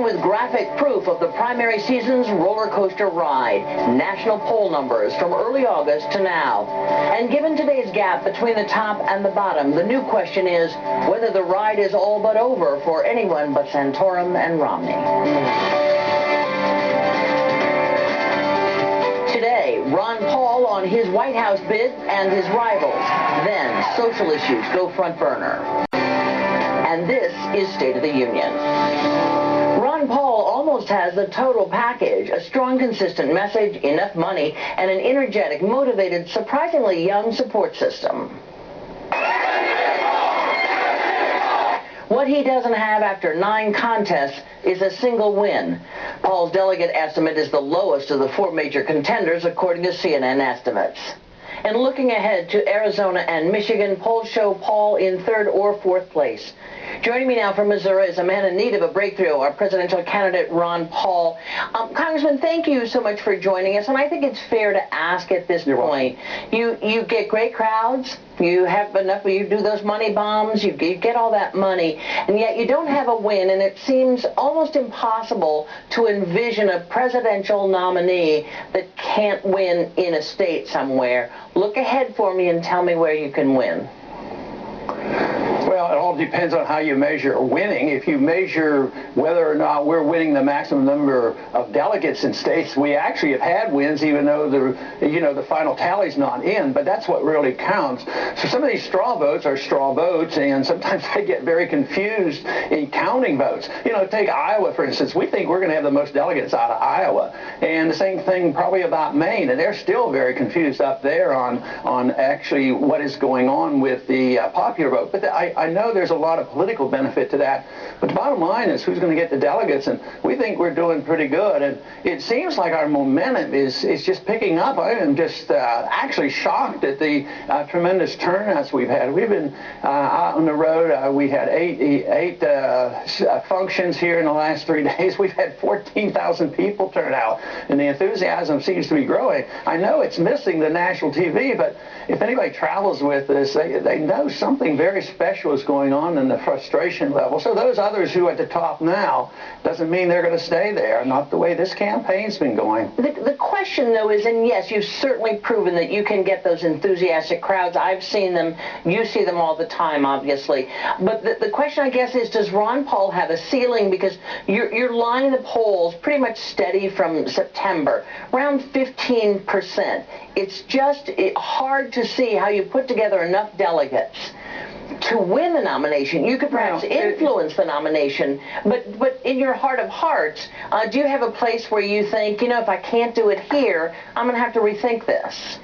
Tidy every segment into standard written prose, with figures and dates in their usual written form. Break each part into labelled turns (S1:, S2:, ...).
S1: with graphic proof of the primary season's roller coaster ride. National poll numbers from early August to now. And given today's gap between the top and the bottom, the new question is whether the ride is all but over for anyone but Sanatorium and Romney. Today, Ron Paul on his White House bid and his rivals. Then, social issues go front burner. And this is State of the Union. Ron Paul almost has the total package, a strong, consistent message, enough money, and an energetic, motivated, surprisingly young support system. What he doesn't have after 9 contests is a single win. Paul's delegate estimate is the lowest of the 4 major contenders, according to CNN estimates. And looking ahead to Arizona and Michigan, polls show Paul in 3rd or 4th place. Joining me now from Missouri is a man in need of a breakthrough, our presidential candidate, Ron Paul. Congressman, thank you so much for joining us. And I think it's fair to ask at this point, you get great crowds, you have enough, you do those money bombs, you get all that money, and yet you don't have a win, and it seems almost impossible to envision a presidential nominee that can't win in a state somewhere. Look ahead for me and tell me where you can win.
S2: Well, it all depends on how you measure winning. If you measure whether or not we're winning the maximum number of delegates in states, we actually have had wins, even though the final tally's not in. But that's what really counts. So some of these straw votes are straw votes, and sometimes they get very confused in counting votes. Take Iowa, for instance. We think we're going to have the most delegates out of Iowa, and the same thing probably about Maine, and they're still very confused up there on actually what is going on with the popular vote. But I know there's a lot of political benefit to that, but the bottom line is who's going to get the delegates, and we think we're doing pretty good, and it seems like our momentum is just picking up. I am just actually shocked at the tremendous turnouts we've had. We've been out on the road. We had eight functions here in the last 3 days. We've had 14,000 people turn out, and the enthusiasm seems to be growing. I know it's missing the national TV, but if anybody travels with us, they know something very special is going on in the frustration level. So those others who are at the top now doesn't mean they're going to stay there, not the way this campaign's been going.
S1: The question, though, is, and yes, you've certainly proven that you can get those enthusiastic crowds. I've seen them. You see them all the time, obviously. But the question, I guess, is, does Ron Paul have a ceiling? Because you're lining the polls pretty much steady from September, around 15%. It's just hard to see how you put together enough delegates to win the nomination. You could perhaps influence the nomination, but in your heart of hearts, do you have a place where you think, if I can't do it here, I'm going to have to rethink this?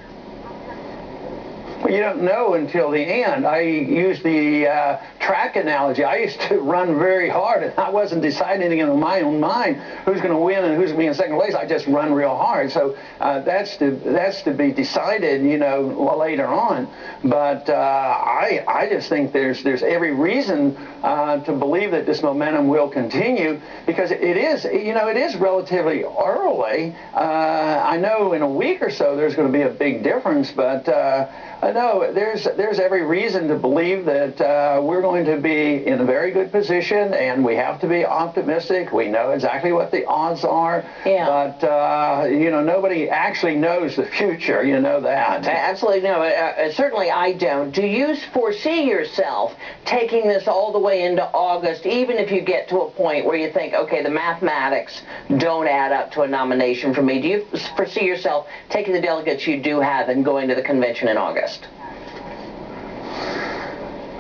S2: Well, you don't know until the end. I use the track analogy. I used to run very hard, and I wasn't deciding in my own mind who's going to win and who's going to be in second place. I just run real hard. So that's to be decided, later on. But I just think there's every reason to believe that this momentum will continue, because it is relatively early. I know in a week or so there's going to be a big difference, but no, there's every reason to believe that we're going to be in a very good position, and we have to be optimistic. We know exactly what the odds are, but nobody actually knows the future. You know that.
S1: Absolutely no. Certainly I don't. Do you foresee yourself taking this all the way into August, even if you get to a point where you think, okay, the mathematics don't add up to a nomination for me? Do you foresee yourself taking the delegates you do have and going to the convention in August?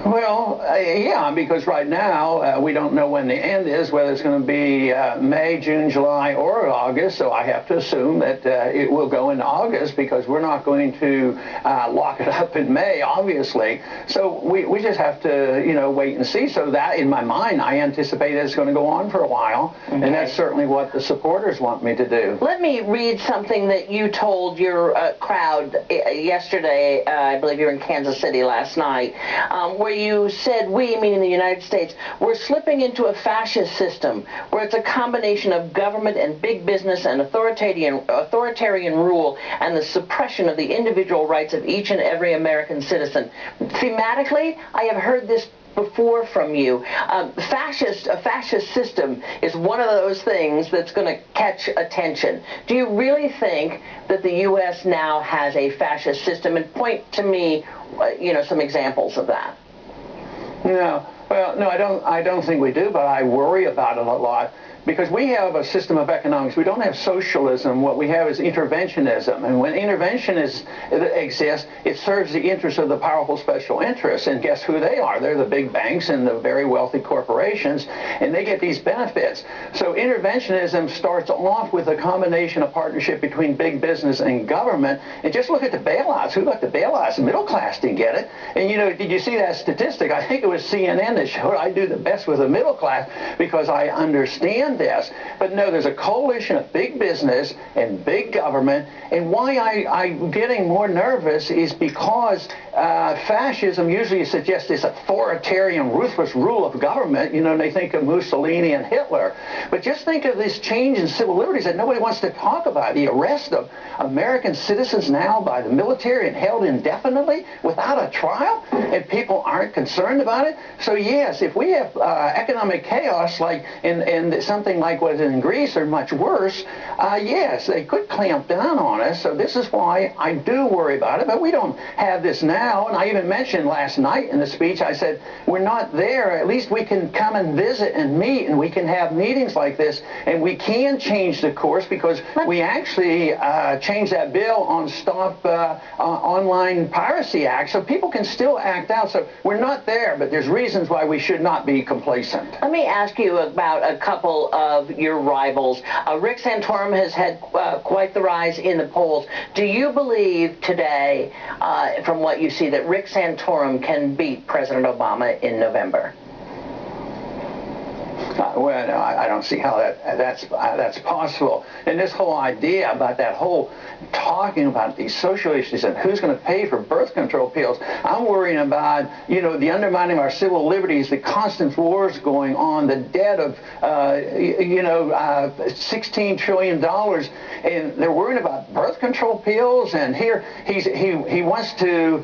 S2: Well, yeah, because right now we don't know when the end is, whether it's going to be May, June, July, or August. So I have to assume that it will go into August, because we're not going to lock it up in May, obviously. So we just have to, wait and see. So that, in my mind, I anticipate it's going to go on for a while, and that's certainly what the supporters want me to do. Let
S1: me read something that you told your crowd yesterday. I believe you were in Kansas City last night, where you said, we, meaning the United States, we're slipping into a fascist system where it's a combination of government and big business and authoritarian rule and the suppression of the individual rights of each and every American citizen. Thematically, I have heard this before from you. A fascist system is one of those things that's going to catch attention. Do you really think that the U.S. now has a fascist system? And point to me, some examples of that.
S2: No. Well, no, I don't think we do, but I worry about it a lot. Because we have a system of economics. We don't have socialism. What we have is interventionism. And when intervention exists, it serves the interests of the powerful special interests. And guess who they are? They're the big banks and the very wealthy corporations, and they get these benefits. So interventionism starts off with a combination of partnership between big business and government. And just look at the bailouts. Who got the bailouts? The middle class didn't get it. And, did you see that statistic? I think it was CNN that showed I do the best with the middle class because I understand this. But no, there's a coalition of big business and big government, and why I'm getting more nervous is because fascism usually suggests this authoritarian, ruthless rule of government. They think of Mussolini and Hitler. But just think of this change in civil liberties that nobody wants to talk about, the arrest of American citizens now by the military and held indefinitely without a trial, and people aren't concerned about it. So yes, if we have economic chaos like in something like what is in Greece or much worse, yes, they could clamp down on us. So this is why I do worry about it. But we don't have this now. And I even mentioned last night in the speech, I said, we're not there. At least we can come and visit and meet, and we can have meetings like this, and we can change the course because we actually changed that bill on Stop Online Piracy Act, so people can still act out. So we're not there, but there's reasons why we should not be complacent.
S1: Let me ask you about a couple of your rivals. Rick Santorum has had quite the rise in the polls. Do you believe today, from what you see, that Rick Santorum can beat President Obama in November?
S2: Well, no, I don't see how that's possible. And this whole idea about that whole talking about these social issues and who's going to pay for birth control pills, I'm worrying about, the undermining of our civil liberties, the constant wars going on, the debt of, $16 trillion, and they're worried about birth control pills. And here he wants to,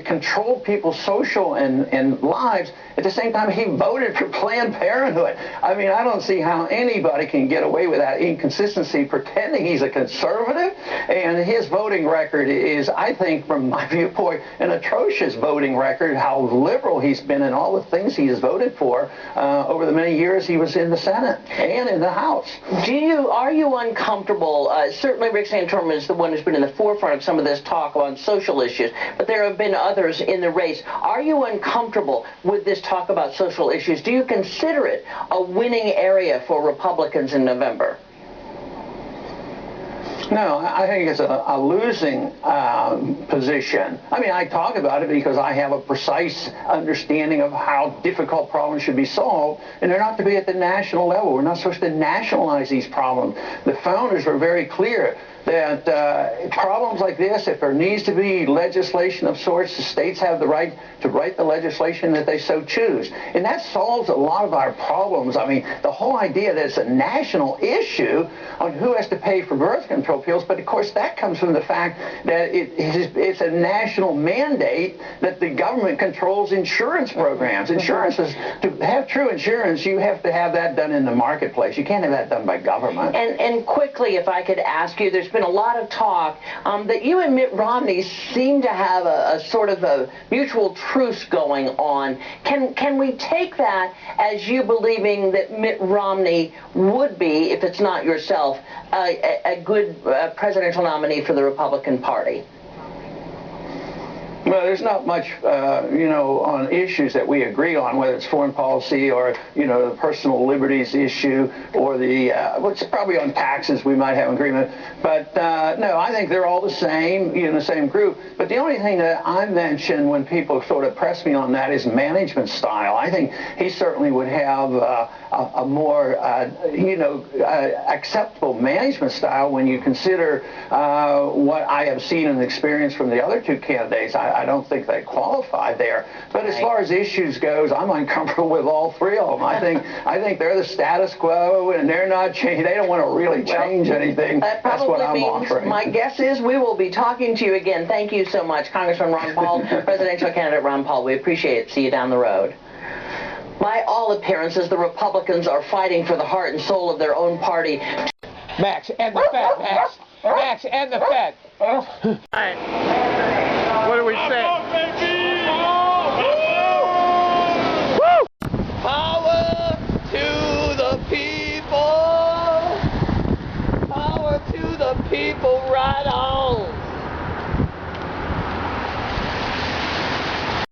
S2: control people's social and lives. At the same time, he voted for Planned Parenthood. I mean, I don't see how anybody can get away with that inconsistency, pretending he's a conservative. And his voting record is, I think, from my viewpoint, an atrocious voting record, how liberal he's been in all the things he has voted for over the many years he was in the Senate and in the House.
S1: Are you uncomfortable? Certainly Rick Santorum is the one who's been in the forefront of some of this talk on social issues, but there have been others in the race. Are you uncomfortable with this talk about social issues? Do you consider it a winning area for Republicans in November?
S2: No, I think it's a losing position. I mean, I talk about it because I have a precise understanding of how difficult problems should be solved, and they're not to be at the national level. We're not supposed to nationalize these problems. The founders were very clear that problems like this, if there needs to be legislation of sorts, the states have the right to write the legislation that they so choose. And that solves a lot of our problems. I mean, the whole idea that it's a national issue on who has to pay for birth control pills, but of course that comes from the fact that it's a national mandate that the government controls insurance programs. Insurance is, to have true insurance, you have to have that done in the marketplace. You can't have that done by government.
S1: And quickly, if I could ask you, there's been a lot of talk that you and Mitt Romney seem to have a sort of a mutual truce going on. Can we take that as you believing that Mitt Romney would be, if it's not yourself, a good presidential nominee for the Republican Party?
S2: Well, there's not much, on issues that we agree on, whether it's foreign policy or, the personal liberties issue or it's probably on taxes we might have agreement. But, no, I think they're all the same, in the same group. But the only thing that I mention when people sort of press me on that is management style. I think he certainly would have a more, acceptable management style when you consider what I have seen and experienced from the other two candidates. I don't think they qualify there. But as far as issues goes, I'm uncomfortable with all three of them. I think they're the status quo, and they're not changing. They don't want to really change anything.
S1: That
S2: That's what I'm
S1: means,
S2: offering.
S1: my guess is we will be talking to you again. Thank you so much, Congressman Ron Paul, presidential candidate Ron Paul. We appreciate it. See you down the road. By all appearances, the Republicans are fighting for the heart and soul of their own party.
S3: Max, and the Fed, Max. Max, and the Fed.
S4: All right. What do we say?
S3: Power to the people. Power to the people, right on.